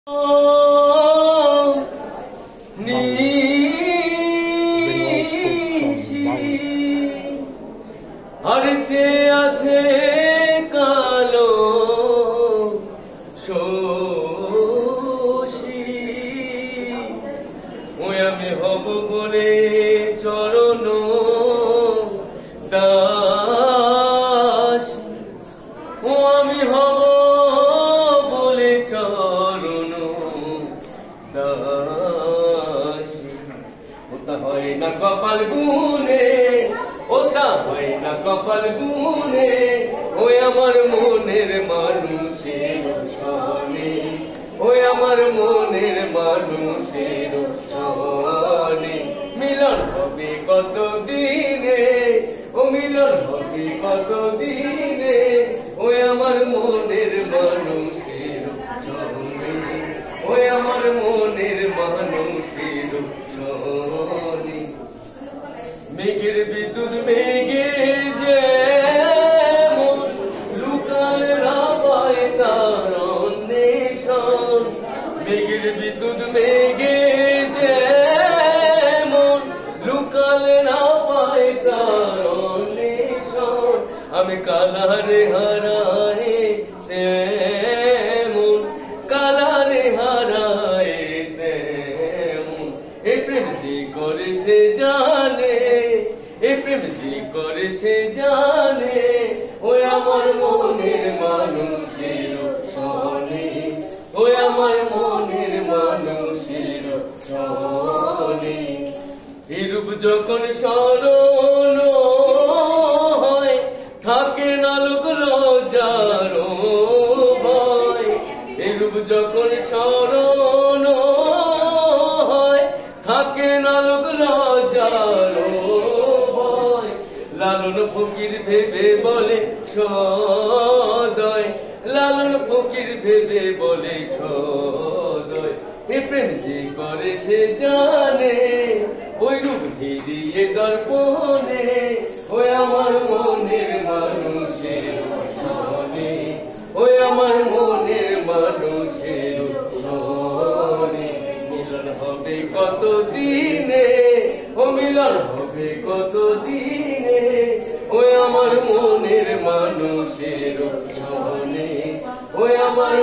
আর চেয়ে আছে কালো শোষী, ওই আমি হব বলে চরণ দাসী, ও আমি হব বলে চরণ দাসী। ওটা হয় না কপাল গুনে, ওটা হয় না কপাল গুনে, ওই আমার মনের মানুষের সনে, ওই আমার মনের মানুষের সনে। মিলন হবে কত দিনে, ও মিলন হবে কত দিনে, ওই আমার মনের মানুষের সনে, ওই আমার মনের মানুষের সনে। মেঘের বিদ্যুৎ মেঘে যেমন লুকায় রাবায় তার অন্বেষণ, মেঘের বিদ্যুৎ মেঘে যেমন লুকালে রাবায় তার অন্বেষণ। আমি কালারে হারায় তেমন, কালারে হারায় তেমন। এ প্রেম যে করে সে জানে, এ প্রেম যে করে সে জানে, ওই আমার মনের মানুষের সনে, ওই আমার মনের মানুষের সনে। এরূপ যখন স্মরণ হয়, থাকে না লোক লজ্জার ভয়। এরূপ যখন স্মরণ হয়, থাকে না লোক লজ্জার ভয়। লালন ফকির ভেবে বলে সদয়, লালন ফকির ভেবে বলে সদয়। এ প্রেম যে করে সে জানে, ওই রূপ হিরিয়ে দর্পণে, ওই আমার মনের মানুষের সনে, ওই আমার মনের মানুষের সনে। মিলন হবে কত দিনে, ও মিলন হবে কত দিনে, ওই আমার মনের মানুষের সনে, ওই আমার